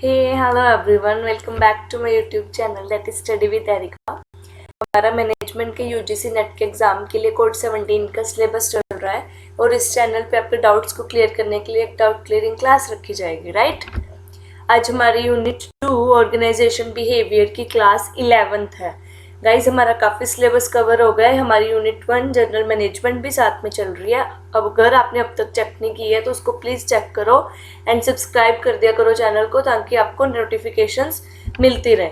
Hey, hello everyone. Welcome back to my YouTube channel that is Study with Erika. हमारा management के UGC net के exam के लिए code 17 का syllabus चल रहा है और इस चैनल पे आपके डाउट्स को क्लियर करने के लिए एक डाउट क्लियरिंग क्लास रखी जाएगी, राइट। आज हमारी यूनिट 2 ऑर्गेनाइजेशन बिहेवियर की क्लास 11th है। गाइज हमारा काफ़ी सिलेबस कवर हो गया है। हमारी यूनिट 1 जनरल मैनेजमेंट भी साथ में चल रही है। अब अगर आपने अब तक चेक नहीं की है तो उसको प्लीज़ चेक करो एंड सब्सक्राइब कर दिया करो चैनल को, ताकि आपको नोटिफिकेशंस मिलती रहे।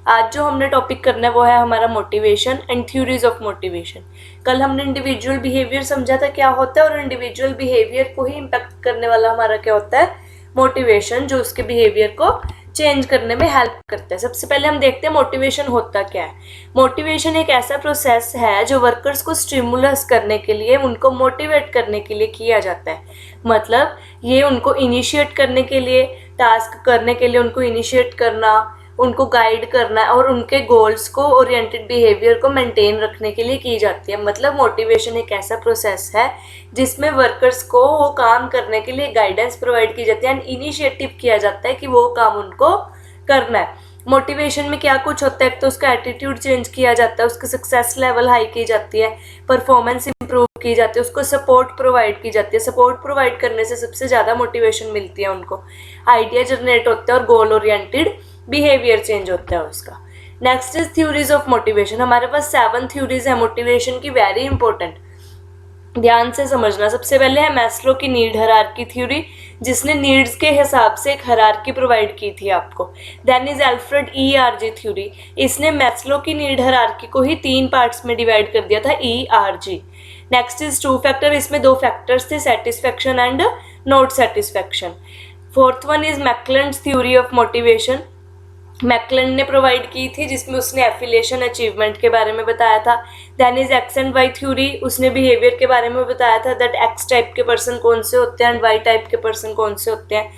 आज जो हमने टॉपिक करना है वो है हमारा motivation and theories of motivation. कल हमने इंडिविजुअल बिहेवियर समझा था क्या होता है, और इंडिविजुअल बिहेवियर को ही इम्पैक्ट करने वाला हमारा क्या होता है, मोटिवेशन, जो उसके बिहेवियर को चेंज करने में हेल्प करता है। सबसे पहले हम देखते हैं मोटिवेशन होता क्या है। मोटिवेशन एक ऐसा प्रोसेस है जो वर्कर्स को स्टिमुलस करने के लिए, उनको मोटिवेट करने के लिए किया जाता है। मतलब ये उनको इनिशिएट करने के लिए, टास्क करने के लिए उनको इनिशिएट करना, उनको गाइड करना और उनके गोल्स को, ओरिएंटेड बिहेवियर को मेंटेन रखने के लिए की जाती है। मतलब मोटिवेशन एक ऐसा प्रोसेस है जिसमें वर्कर्स को वो काम करने के लिए गाइडेंस प्रोवाइड की जाती है एंड इनिशिएटिव किया जाता है कि वो काम उनको करना है। मोटिवेशन में क्या कुछ होता है, तो उसका एटीट्यूड चेंज किया जाता है, उसकी सक्सेस लेवल हाई की जाती है, परफॉर्मेंस इंप्रूव की जाती है, उसको सपोर्ट प्रोवाइड की जाती है। सपोर्ट प्रोवाइड करने से सबसे ज़्यादा मोटिवेशन मिलती है उनको, आइडिया जनरेट होता है और गोल ओरिएंटेड बिहेवियर चेंज होता है उसका। Next is theories of motivation. हमारे पास 7 थ्योरीज है मोटिवेशन की, वेरी इंपॉर्टेंट, ध्यान से समझना। सबसे पहले है मैस्लो की नीड हायरार्की थ्योरी, जिसने नीड्स के हिसाब से एक हायरार्की प्रोवाइड की थी आपको। Then is Alfred ERG theory, इसने मैस्लो की नीड हायरार्की को ही 3 पार्ट्स में डिवाइड कर दिया था, ERG। नेक्स्ट इज 2 फैक्टर, इसमें 2 फैक्टर्स थे, satisfaction and not satisfaction. Fourth one is McClelland's theory of motivation, McClelland ने प्रोवाइड की थी, जिसमें उसने एफिलिएशन अचीवमेंट के बारे में बताया था। Then is X and Y theory, उसने बिहेवियर के बारे में बताया था, दैट एक्स टाइप के पर्सन कौन से होते हैं एंड वाई टाइप के पर्सन कौन से होते हैं।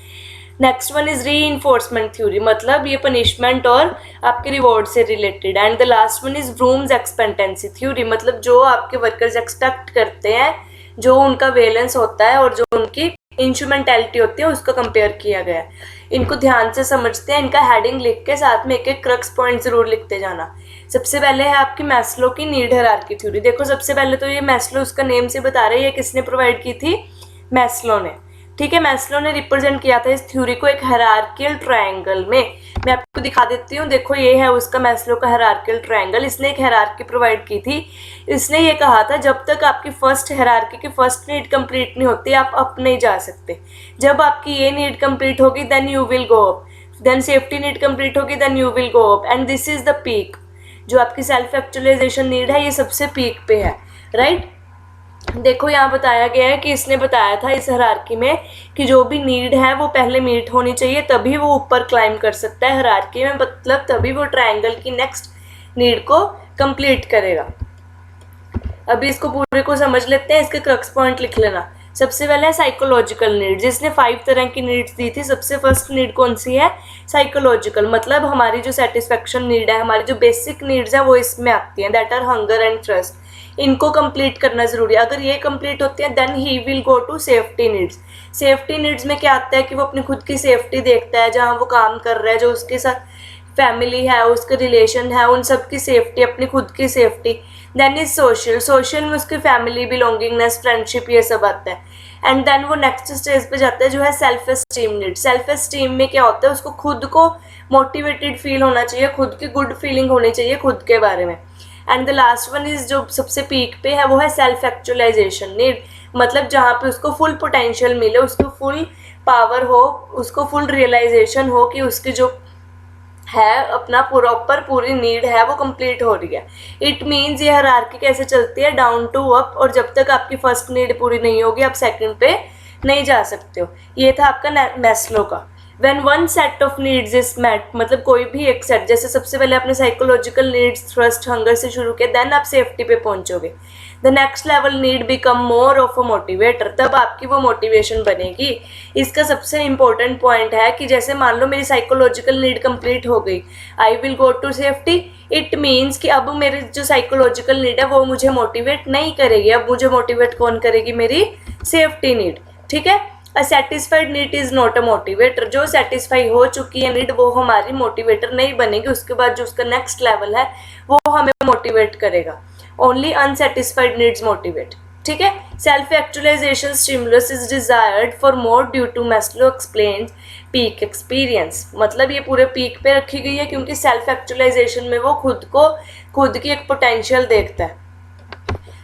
Next one is reinforcement theory, मतलब ये पनिशमेंट और आपके रिवॉर्ड से related. And the last one is Vroom's expectancy theory, मतलब जो आपके वर्कर्स एक्सपेक्ट करते हैं, जो उनका वैलेंस होता है और जो उनकी इंस्ट्रूमेंटैलिटी होती है, उसको कंपेयर किया गया है। इनको ध्यान से समझते हैं, इनका हेडिंग लिख के साथ में एक एक क्रक्स पॉइंट जरूर लिखते जाना। सबसे पहले है आपकी मैस्लो की नीड हायरार्की थ्योरी। देखो सबसे पहले तो ये मैस्लो उसका नेम से बता रहे हैं, ये किसने प्रोवाइड की थी, मैस्लो ने, ठीक है। मैस्लो ने रिप्रेजेंट किया था इस थ्योरी को एक हायरार्कियल ट्रायंगल में। मैं आपको दिखा देती हूँ, देखो ये है उसका मैस्लो का हायरार्कियल ट्रायंगल। इसने एक हायरार्की प्रोवाइड की थी। इसने ये कहा था जब तक आपकी फर्स्ट हायरार्की की फर्स्ट नीड कंप्लीट नहीं होती, आप अप नहीं जा सकते। जब आपकी ये नीड कंप्लीट होगी then you will go up, then safety need complete होगी then you will go up, and this is the peak. जो आपकी सेल्फ एक्चुअलाइजेशन नीड है, ये सबसे पीक पे है, राइट। देखो यहाँ बताया गया है कि इसने बताया था इस हायरार्की में कि जो भी नीड है वो पहले मीट होनी चाहिए, तभी वो ऊपर क्लाइम कर सकता है हायरार्की में, मतलब तभी वो ट्रायंगल की नेक्स्ट नीड को कंप्लीट करेगा। अभी इसको पूरे को समझ लेते हैं, इसके क्रक्स पॉइंट लिख लेना। सबसे पहले है साइकोलॉजिकल नीड, जिसने 5 तरह की नीड्स दी थी। सबसे फर्स्ट नीड कौन सी है, साइकोलॉजिकल, मतलब हमारी जो सेटिस्फेक्शन नीड है, हमारी जो बेसिक नीड्स है वो इसमें आती हैं, that are hunger and thrust. इनको कंप्लीट करना जरूरी है। अगर ये कंप्लीट होती है then he will go to safety needs. Safety needs में क्या आता है कि वो अपनी खुद की सेफ्टी देखता है, जहाँ वो काम कर रहा है, जो उसके साथ फैमिली है, उसके रिलेशन है, उन सब की सेफ्टी, अपनी खुद की safety. Then is social, social में उसकी फैमिली, बिलोंगिंगनेस, फ्रेंडशिप, ये सब आता है। एंड देन वो नेक्स्ट स्टेज पे जाता है जो है self esteem need. Self esteem में क्या होता है, उसको खुद को मोटिवेटेड फील होना चाहिए, खुद की गुड फीलिंग होनी चाहिए खुद के बारे में। And the last one is जो सबसे पीक पे है वो है सेल्फ एक्चुअलाइजेशन नीड, मतलब जहाँ पे उसको फुल पोटेंशियल मिले, उसको फुल पावर हो, उसको फुल रियलाइजेशन हो कि उसकी जो है अपना प्रॉपर पूरी नीड है वो कंप्लीट हो रही है। इट मीन्स ये हायरार्की कैसे चलती है, डाउन टू अप, और जब तक आपकी फर्स्ट नीड पूरी नहीं होगी आप सेकंड पे नहीं जा सकते हो। ये था आपका मैस्लो का। When one set of needs is met, मतलब कोई भी एक सेट, जैसे सबसे पहले आपने साइकोलॉजिकल नीड्स, थ्रस्ट, हंगर से शुरू किया, देन आप सेफ्टी पे पहुंचोगे। The next level need become more of a motivator, तब आपकी वो मोटिवेशन बनेगी। इसका सबसे इंपॉर्टेंट पॉइंट है कि जैसे मान लो मेरी साइकोलॉजिकल नीड कंप्लीट हो गई, I will go to safety. It means कि अब मेरी जो साइकोलॉजिकल नीड है वो मुझे मोटिवेट नहीं करेगी, अब मुझे मोटिवेट कौन करेगी, मेरी सेफ्टी नीड, ठीक है। A satisfied need is not a motivator. जो सेटिस्फाई हो चुकी है नीड वो हमारी मोटिवेटर नहीं बनेगी, उसके बाद जो उसका नेक्स्ट लेवल है वो हमें मोटिवेट करेगा। Only unsatisfied needs motivate. ठीक है। Self actualization stimulus is desired for more due to Maslow explained peak experience. मतलब ये पूरे पीक पे रखी गई है क्योंकि सेल्फ एक्चुअलाइजेशन में वो खुद की एक पोटेंशियल देखता है।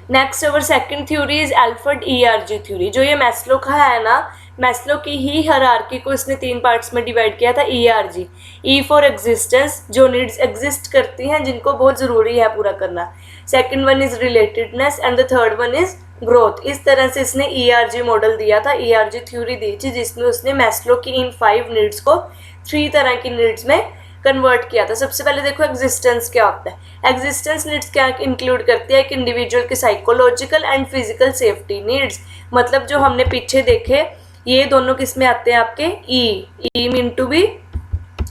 Next our second theory is Alford ERG theory. जो ये मैस्लो का है ना, मैस्लो की ही हायरार्की को इसने 3 पार्ट्स में डिवाइड किया था। ERG, E फॉर एग्जिस्टेंस, जो नीड्स एग्जिस्ट करती हैं जिनको बहुत ज़रूरी है पूरा करना। Second one is relatedness and the third one is growth. इस तरह से इसने ERG मॉडल दिया था, ERG थ्योरी दी थी, जिसमें उसने मैस्लो की इन 5 नीड्स को 3 तरह की नीड्स में कन्वर्ट किया था। सबसे पहले देखो एग्जिस्टेंस क्या होता है। एग्जिस्टेंस नीड्स क्या इंक्लूड करती है, एक इंडिविजुअल की psychological and physical safety needs. मतलब जो हमने पीछे देखे ये दोनों किस में आते हैं आपके, E mean to be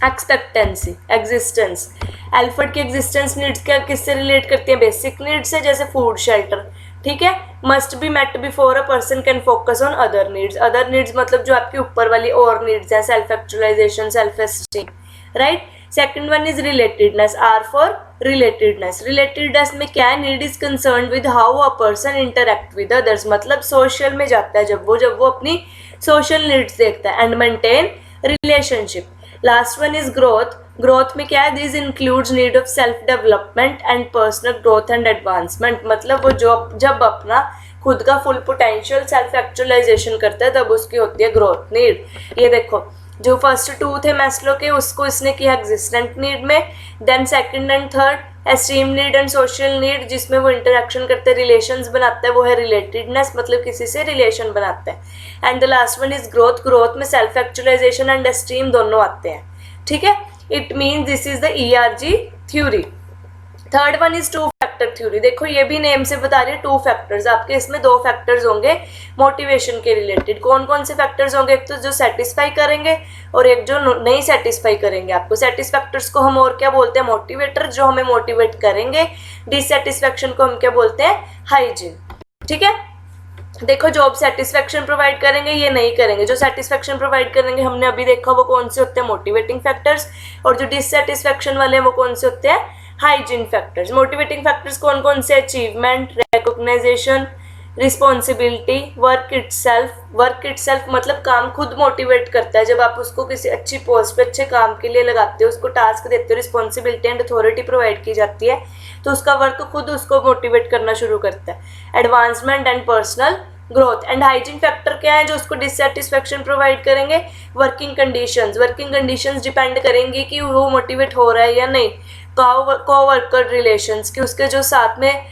expectancy, existence. एल्फर्ड की एग्जिस्टेंस नीड्स क्या किससे रिलेट करती है, बेसिक नीड्स से, जैसे फूड शेल्टर। ठीक है। Must be met before a person can focus on other needs. Other needs मतलब जो आपकी ऊपर वाली और नीड्स हैं, self actualization, self esteem, right. Second one is relatedness, R for relatedness. Relatedness में क्या है, need is concern with how a person interact with others. मतलब सोशल में जाता है जब वो अपनी सोशल नीड्स देखता है। And maintain relationship. Last one is growth. Growth में क्या है, this includes need of self development and personal growth and advancement. मतलब वो जब अपना खुद का फुल पोटेंशियल सेल्फ एक्चुअलाइजेशन करता है तब उसकी होती है ग्रोथ नीड। ये देखो जो फर्स्ट 2 थे मैस्लो के उसको इसने किया एग्जिस्टेंट नीड में, then second and third esteem need and social need, जिसमें वो इंटरेक्शन करते हैं, रिलेशंस बनाता है, वो है रिलेटेडनेस, मतलब किसी से रिलेशन बनाता है। And the last one is growth. Growth में सेल्फ एक्चुअलाइजेशन एंड एस्टीम दोनों आते हैं। ठीक है। It means this is the ERG theory. Third one is 2 factor theory. देखो ये भी नेम से बता रही है 2 फैक्टर्स। आपके इसमें 2 फैक्टर्स होंगे मोटिवेशन के रिलेटेड। कौन कौन से फैक्टर्स होंगे, एक तो जो सेटिस्फाई करेंगे और एक जो नहीं सेटिस्फाई करेंगे आपको। सेटिस्फैक्टर्स को हम और क्या बोलते हैं, मोटिवेटर, जो हमें मोटिवेट करेंगे। डिससेटिस्फैक्शन को हम क्या बोलते हैं, हाइजीन। ठीक है। देखो जॉब सेटिस्फैक्शन प्रोवाइड करेंगे, ये नहीं करेंगे। जो सेटिस्फैक्शन प्रोवाइड करेंगे हमने अभी देखा वो कौन से होते हैं, मोटिवेटिंग फैक्टर्स। और जो डिससेटिस्फैक्शन वाले हैं वो कौन से होते हैं, हाइजीन फैक्टर्स। मोटिवेटिंग फैक्टर्स कौन कौन से, achievement, recognization, responsibility, work itself. Work itself मतलब काम खुद मोटिवेट करता है। जब आप उसको किसी अच्छी पोस्ट पे अच्छे काम के लिए लगाते हो, उसको टास्क देते हो, रिस्पॉन्सिबिलिटी एंड अथॉरिटी प्रोवाइड की जाती है, तो उसका वर्क खुद उसको मोटिवेट करना शुरू करता है। Advancement and personal growth. And hygiene factor क्या है जो उसको डिससेटिस्फैक्शन प्रोवाइड करेंगे, working conditions. Working conditions depend करेंगी कि वो मोटिवेट हो रहा है या नहीं। को-वर्कर रिलेशंस, कि उसके जो साथ में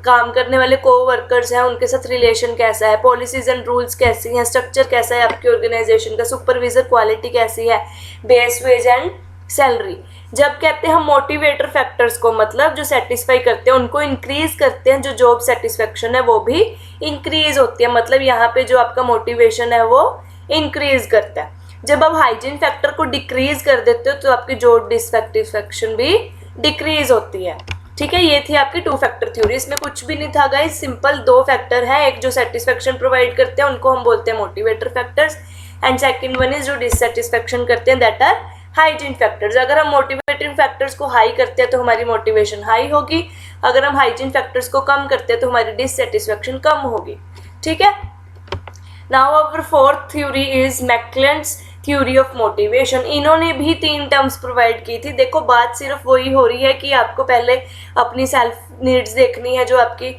काम करने वाले को-वर्कर्स हैं उनके साथ रिलेशन कैसा है, पॉलिसीज एंड रूल्स कैसी हैं, स्ट्रक्चर कैसा है आपकी ऑर्गेनाइजेशन का, सुपरविजर क्वालिटी कैसी है, बेस वेज एंड सैलरी। जब कहते हैं हम मोटिवेटर फैक्टर्स को, मतलब जो सेटिस्फाई करते हैं उनको इंक्रीज करते हैं, जो जॉब सेटिस्फेक्शन है वो भी इंक्रीज होती है। मतलब यहाँ पे जो आपका मोटिवेशन है वो इंक्रीज करता है। जब आप हाइजीन फैक्टर को डिक्रीज कर देते हो तो आपकी जॉब डिससेटिस्फेक्शन भी डिक्रीज होती है। ठीक है। ये थी आपकी 2 फैक्टर थ्योरी। इसमें कुछ भी नहीं था गाइस, सिंपल 2 फैक्टर हैं। एक जो सेटिस्फेक्शन प्रोवाइड करते हैं उनको हम बोलते हैं motivator factors, and second one is जो डिससेटिस्फेक्शन करते हैं, दैट आर हाइजीन फैक्टर्स। अगर हम मोटिवेटिंग फैक्टर्स को हाई करते हैं तो हमारी मोटिवेशन हाई होगी, अगर हम हाइजीन फैक्टर्स को कम करते हैं तो हमारी डिससेटिस्फेक्शन कम होगी। ठीक है। Now our 4th theory is McClelland's theory of motivation. इन्होंने भी 3 टर्म्स प्रोवाइड की थी। देखो बात सिर्फ वही हो रही है कि आपको पहले अपनी सेल्फ नीड्स देखनी है, जो आपकी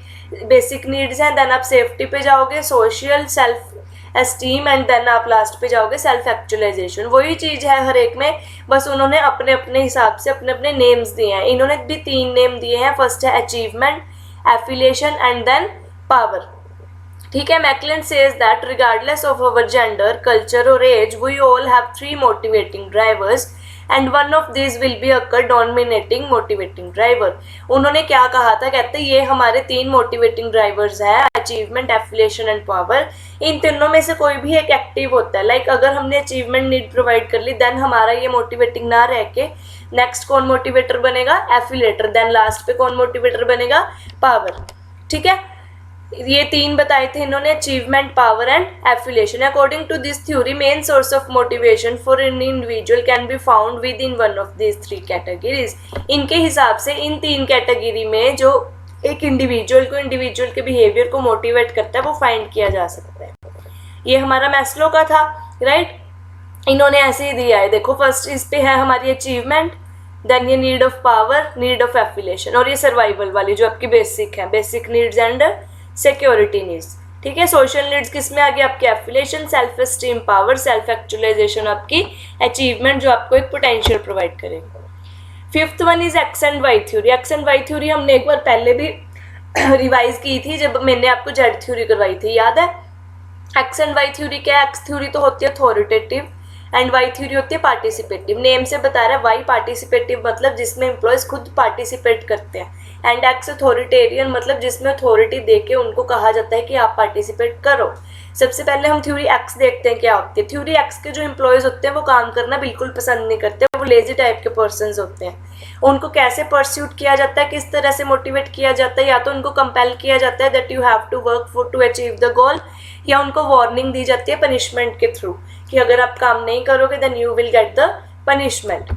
बेसिक नीड्स हैं, देन आप सेफ्टी पे जाओगे, social, self esteem, and then आप लास्ट पे जाओगे सेल्फ एक्चुअलाइजेशन। वही चीज़ है हर एक में, बस उन्होंने अपने अपने हिसाब से अपने अपने नेम्स दिए हैं। इन्होंने भी 3 नेम दिए हैं। फर्स्ट है achievement, affiliation and then power. ठीक है। McClelland says that regardless of our gender, culture और age, we all have 3 motivating drivers and one of this will be occur dominating motivating driver. उन्होंने क्या कहा था, कहते ये हमारे 3 मोटिवेटिंग ड्राइवर्स हैं, अचीवमेंट, एफिलिएशन एंड पावर। इन तीनों में से कोई भी एक एक्टिव होता है। लाइक अगर हमने अचीवमेंट नीड प्रोवाइड कर ली, देन हमारा ये मोटिवेटिंग ना रह के नेक्स्ट कौन मोटिवेटर बनेगा, एफिलेटर, देन लास्ट पे कौन मोटिवेटर बनेगा, पावर। ठीक है। ये तीन बताए थे इन्होंने, achievement, power and affiliation. According to this theory main source of motivation for an individual can be found within one of this three categories. इनके हिसाब से इन तीन कैटेगरी में जो एक इंडिविजुअल के बिहेवियर को मोटिवेट करता है वो फाइंड किया जा सकता है। ये हमारा मैस्लो का था, राइट। इन्होंने ऐसे ही दिया है, देखो फर्स्ट इस पे है हमारी अचीवमेंट, देन ये need of power, need of affiliation, और ये सर्वाइवल वाली जो आपकी बेसिक है, basic needs and security needs. ठीक है, सोशल नीड्स किस में आ गया आपकी, affiliation, self esteem, power, self actualization, आपकी अचीवमेंट जो आपको एक पोटेंशियल प्रोवाइड करेगी। Fifth one is X and Y theory. X and Y theory हमने एक बार पहले भी रिवाइज की थी जब मैंने आपको जेड थ्योरी करवाई थी, याद है। एक्स एंड वाई थ्योरी क्या है, एक्स थ्योरी तो होती है अथॉरिटेटिव एंड वाई थ्योरी होती है पार्टिसिपेटिव। नेम से बता रहा है, वाई पार्टिसिपेटिव मतलब जिसमें एम्प्लॉयज खुद पार्टिसिपेट करते हैं, एंड एक्स अथॉरिटेरियन मतलब जिसमें अथॉरिटी देके उनको कहा जाता है कि आप पार्टिसिपेट करो। सबसे पहले हम थ्योरी एक्स देखते हैं क्या होती है। थ्योरी एक्स के जो एम्प्लॉयज होते हैं वो काम करना बिल्कुल पसंद नहीं करते, वो लेजी टाइप के पर्सन्स होते हैं। उनको कैसे परस्यूट किया जाता है, किस तरह से मोटिवेट किया जाता है, या तो उनको कंपेल किया जाता है that you have to work for to achieve the goal, या उनको वार्निंग दी जाती है पनिशमेंट के थ्रू कि अगर आप काम नहीं करोगे then you will get the punishment.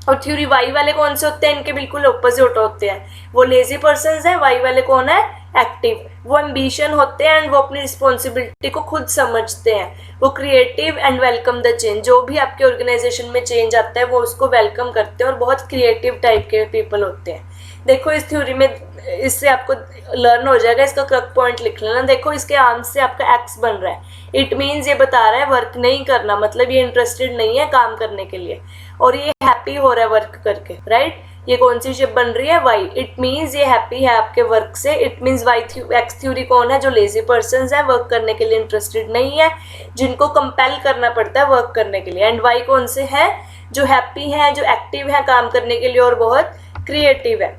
और थ्योरी वाई वाले कौन से होते हैं, इनके बिल्कुल ऑपोजिट होते हैं, वो लेजी पर्सन्स हैं। वाई वाले कौन है, एक्टिव, वो एम्बिशन होते हैं एंड वो अपनी रिस्पॉन्सिबिलिटी को खुद समझते हैं। वो creative and welcome the change, जो भी आपके ऑर्गेनाइजेशन में चेंज आता है वो उसको वेलकम करते हैं और बहुत क्रिएटिव टाइप के पीपल होते हैं। देखो इस थ्योरी में, इससे आपको लर्न हो जाएगा, इसका क्रक पॉइंट लिख लेना। देखो इसके आर्म्स से आपका एक्स बन रहा है, इट मीन्स ये बता रहा है वर्क नहीं करना, मतलब ये इंटरेस्टेड नहीं है काम करने के लिए, और ये हैप्पी हो रहा है वर्क करके, राइट। ये कौन सी शेप बन रही है, वाई, इट मीन्स ये हैप्पी है आपके वर्क से। It means Y X theory कौन है, जो लेजी पर्सन्स है, वर्क करने के लिए इंटरेस्टेड नहीं है, जिनको कंपेल करना पड़ता है वर्क करने के लिए। एंड वाई कौन से है, जो हैप्पी है, जो एक्टिव है काम करने के लिए और बहुत क्रिएटिव है।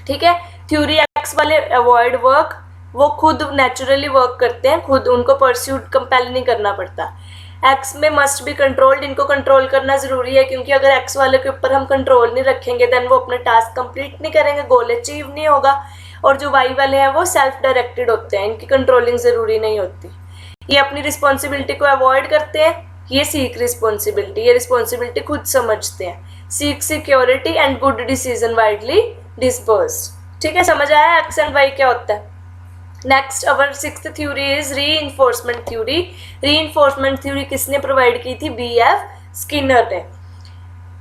ठीक है, थ्योरी एक्स वाले अवॉइड वर्क, वो खुद नेचुरली वर्क करते हैं, खुद उनको परस्यूट कंपेल नहीं करना पड़ता। एक्स में मस्ट बी कंट्रोल्ड, इनको कंट्रोल करना जरूरी है, क्योंकि अगर एक्स वाले के ऊपर हम कंट्रोल नहीं रखेंगे देन वो अपना टास्क कंप्लीट नहीं करेंगे, गोल अचीव नहीं होगा। और जो वाई वाले हैं वो सेल्फ डायरेक्टेड होते हैं, इनकी कंट्रोलिंग जरूरी नहीं होती। ये अपनी रिस्पॉन्सिबिलिटी को अवॉइड करते हैं, ये सीख रिस्पॉन्सिबिलिटी, ये रिस्पॉन्सिबिलिटी खुद समझते हैं। सीख security and good decision widely dispersed. ठीक है, समझ आया एक्स एंड वाई क्या होता है। Next our sixth theory is reinforcement theory. Reinforcement theory किसने प्रोवाइड की थी, B.F. स्किनर ने।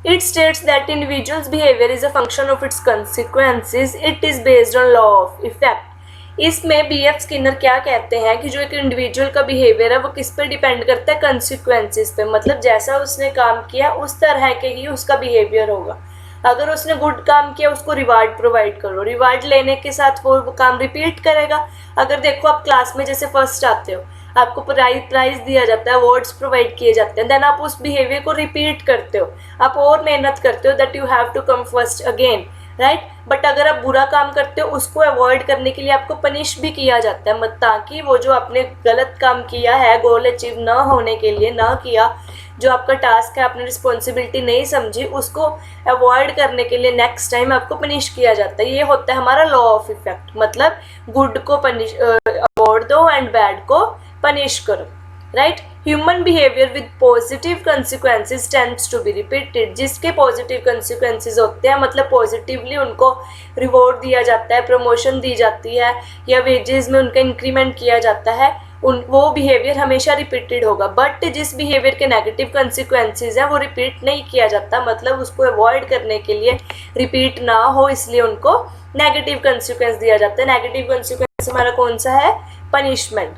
It states that individuals behaviour is a function of its consequences, it is based on law of effect. इसमें B.F. Skinner क्या कहते हैं कि जो एक इंडिविजुअल का बिहेवियर है वो किस पे डिपेंड करता है, कंसिक्वेंसेस पे, मतलब जैसा उसने काम किया उस तरह के ही उसका बिहेवियर होगा। अगर उसने गुड काम किया उसको रिवार्ड प्रोवाइड करो, रिवार्ड लेने के साथ वो काम रिपीट करेगा। अगर देखो आप क्लास में जैसे फर्स्ट आते हो, आपको प्राइज दिया जाता है, अवार्ड्स प्रोवाइड किए जाते हैं, देन आप उस बिहेवियर को रिपीट करते हो, आप और मेहनत करते हो that you have to come first again, right. But अगर आप बुरा काम करते हो उसको अवॉइड करने के लिए आपको पनिश भी किया जाता है, ताकि वो जो आपने गलत काम किया है, गोल अचीव ना होने के लिए ना किया, जो आपका टास्क है, आपने रिस्पॉन्सिबिलिटी नहीं समझी, उसको अवॉइड करने के लिए नेक्स्ट टाइम आपको पनिश किया जाता है। ये होता है हमारा लॉ ऑफ इफेक्ट, मतलब गुड को पनिश अवॉर्ड दो एंड बैड को पनिश करो, right. Human behaviour with positive consequences tends to be repeated. जिसके पॉजिटिव कंसिक्वेंसेज होते हैं, मतलब पॉजिटिवली उनको रिवॉर्ड दिया जाता है, प्रमोशन दी जाती है, या वेजेस में उनका इंक्रीमेंट किया जाता है, वो बिहेवियर हमेशा रिपीटेड होगा। बट जिस बिहेवियर के नेगेटिव कंसिक्वेंसेज हैं वो रिपीट नहीं किया जाता, मतलब उसको अवॉइड करने के लिए, रिपीट ना हो इसलिए उनको नेगेटिव कंसिक्वेंस दिया जाता है। नेगेटिव कंसिक्वेंस हमारा कौन सा है, पनिशमेंट।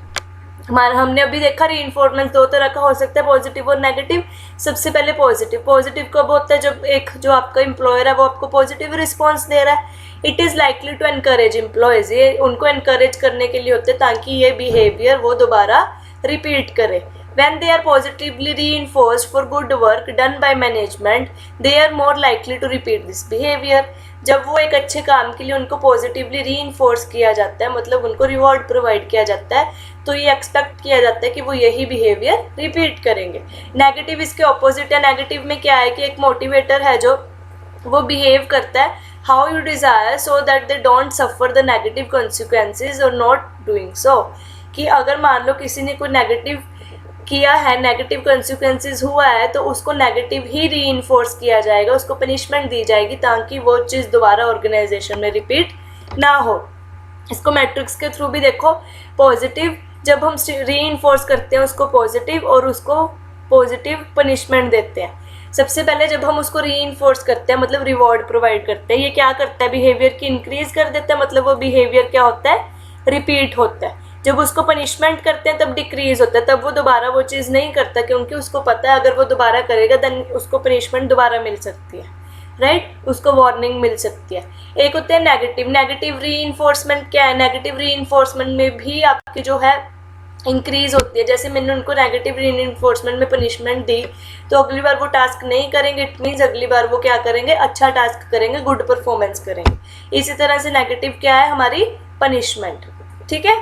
हमारा हमने अभी देखा रीइंफोर्समेंट दो तरह का हो सकता है, पॉजिटिव और नेगेटिव। सबसे पहले पॉजिटिव, पॉजिटिव कब होता है, जब एक जो आपका एम्प्लॉयर है वो आपको पॉजिटिव रिस्पॉन्स दे रहा है। It is likely to encourage employees, ये उनको एनकरेज करने के लिए होते हैं ताकि ये बिहेवियर वो दोबारा रिपीट करे। When they are positively reinforced for good work done by management, they are more likely to repeat this behavior. जब वो एक अच्छे काम के लिए उनको पॉजिटिवली रीइंफोर्स किया जाता है, मतलब उनको रिवॉर्ड प्रोवाइड किया जाता है, तो ये एक्सपेक्ट किया जाता है कि वो यही बिहेवियर रिपीट करेंगे। नेगेटिव इसके ऑपोजिट है। नेगेटिव में क्या है कि एक मोटिवेटर है जो वो बिहेव करता है how you desire so that they don't suffer the negative consequences और नॉट डूइंग सो, कि अगर मान लो किसी ने कोई नेगेटिव किया है, नेगेटिव कॉन्सिक्वेंसेज हुआ है, तो उसको नेगेटिव ही री-इन्फोर्स किया जाएगा, उसको पनिशमेंट दी जाएगी ताकि वो चीज़ दोबारा ऑर्गेनाइजेशन में रिपीट ना हो। इसको मैट्रिक्स के थ्रू भी देखो, पॉजिटिव जब हम री-इन्फोर्स करते हैं उसको पॉजिटिव, और उसको पॉजिटिव पनिशमेंट देते हैं। सबसे पहले जब हम उसको री-इन्फोर्स करते हैं मतलब रिवॉर्ड प्रोवाइड करते हैं, ये क्या करता है, बिहेवियर की इंक्रीज कर देता है, मतलब वो बिहेवियर क्या होता है, रिपीट होता है। जब उसको पनिशमेंट करते हैं तब डिक्रीज होता है, तब वो दोबारा वो चीज़ नहीं करता, क्योंकि उसको पता है अगर वो दोबारा करेगा देन उसको पनिशमेंट दोबारा मिल सकती है, राइट, उसको वार्निंग मिल सकती है। एक होता है नेगेटिव। नेगेटिव री-इन्फोर्समेंट क्या है, नेगेटिव री-इन्फोर्समेंट में भी आपकी जो है इंक्रीज होती है। जैसे मैंने उनको नेगेटिव री-इन्फोर्समेंट में पनिशमेंट दी तो अगली बार वो टास्क नहीं करेंगे, इट मीन्स अगली बार वो क्या करेंगे, अच्छा टास्क करेंगे, गुड परफॉर्मेंस करेंगे। इसी तरह से नेगेटिव क्या है, हमारी पनिशमेंट, ठीक है।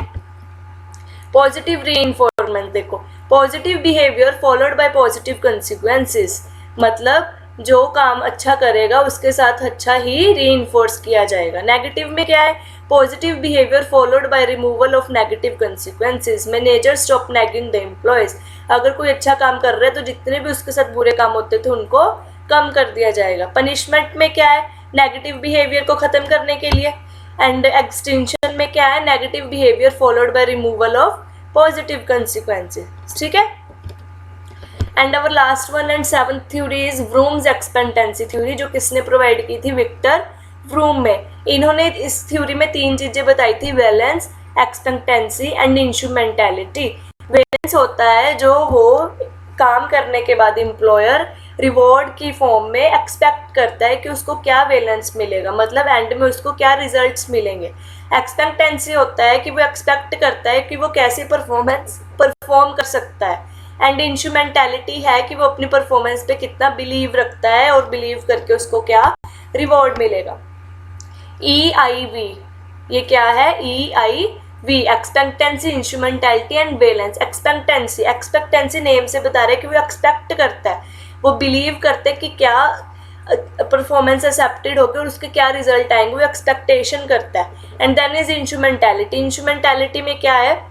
पॉजिटिव री-इन्फोर्समेंट देखो, positive behaviour followed bye positive consequences, मतलब जो काम अच्छा करेगा उसके साथ अच्छा ही री-इन्फोर्स किया जाएगा। नेगेटिव में क्या है, positive behaviour followed by removal of negative consequences, manager stop nagging the employees. अगर कोई अच्छा काम कर रहा है तो जितने भी उसके साथ बुरे काम होते थे उनको कम कर दिया जाएगा। पनिशमेंट में क्या है, नेगेटिव बिहेवियर को ख़त्म करने के लिए। एंड एक्सटेंशन में क्या है, negative behaviour followed by removal of positive consequences, ठीक है। And our last one and seventh theory is Vroom's expectancy theory, जो किसने प्रोवाइड की थी, विक्टर व्रूम में। इन्होंने इस थ्योरी में 3 चीज़ें बताई थी, valence, expectancy and instrumentality. Valence होता है जो वो काम करने के बाद एम्प्लॉयर रिवॉर्ड की फॉर्म में एक्सपेक्ट करता है कि उसको क्या वैलेंस मिलेगा, मतलब एंड में उसको क्या रिजल्ट्स मिलेंगे। एक्सपेक्टेंसी होता है कि वो एक्सपेक्ट करता है कि वो कैसी परफॉर्म कर सकता है। एंड इंस्ट्रूमेंटैलिटी है कि वो अपनी परफॉर्मेंस पे कितना बिलीव रखता है और बिलीव करके उसको क्या रिवॉर्ड मिलेगा। EIV, ये क्या है, EIV, expectancy, instrumentality and valence. Expectancy name से बता रहे हैं कि वो एक्सपेक्ट करता है, वो बिलीव करते हैं कि क्या परफॉर्मेंस एक्सेप्टेड होकर उसके क्या रिजल्ट आएंगे, वो एक्सपेक्टेशन करता है। And then is instrumentality. Instrumentality में क्या है,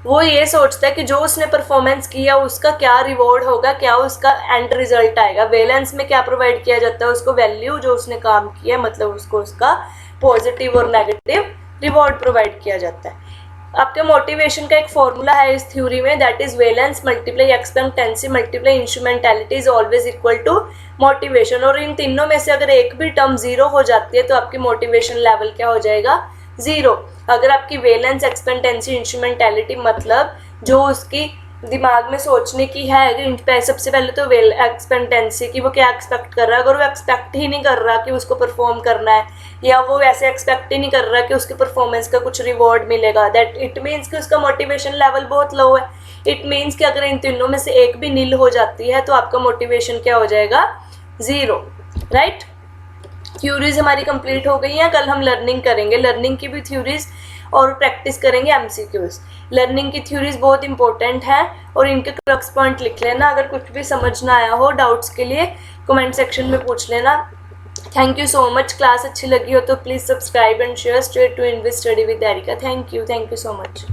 वो ये सोचता है कि जो उसने परफॉर्मेंस किया उसका क्या रिवॉर्ड होगा, क्या उसका एंड रिजल्ट आएगा। वैलेंस में क्या प्रोवाइड किया जाता है, उसको वैल्यू जो उसने काम किया मतलब उसको उसका पॉजिटिव और नेगेटिव रिवॉर्ड प्रोवाइड किया जाता है। आपके मोटिवेशन का एक फॉर्मूला है इस थ्योरी में, that is valence multiply expectancy multiply instrumentality is always equal to motivation. और इन तीनों में से अगर एक भी टर्म 0 हो जाती है तो आपकी मोटिवेशन लेवल क्या हो जाएगा, 0। अगर आपकी वैलेंस, एक्सपेक्टेंसी, इंस्ट्रूमेंटैलिटी मतलब जो उसकी दिमाग में सोचने की है, सबसे पहले तो एक्सपेक्टेंसी की वो क्या एक्सपेक्ट कर रहा है। अगर वो एक्सपेक्ट ही नहीं कर रहा कि उसको परफॉर्म करना है, या वो ऐसे एक्सपेक्ट ही नहीं कर रहा कि उसकी परफॉर्मेंस का कुछ रिवॉर्ड मिलेगा, दैट इट मीन्स कि उसका मोटिवेशन लेवल बहुत लो है। इट मीन्स कि अगर इन तीनों में से एक भी नील हो जाती है तो आपका मोटिवेशन क्या हो जाएगा, 0, राइट। थ्योरीज हमारी कंप्लीट हो गई हैं। कल हम लर्निंग करेंगे, लर्निंग की भी थ्योरीज और प्रैक्टिस करेंगे MCQs। लर्निंग की थ्योरीज बहुत इंपॉर्टेंट है और इनके क्रक्स पॉइंट लिख लेना। अगर कुछ भी समझ ना आया हो डाउट्स के लिए कमेंट सेक्शन में पूछ लेना। Thank you so much. Class अच्छी लगी हो तो please subscribe and share. Straight to Inviz study with Erica. Thank you so much.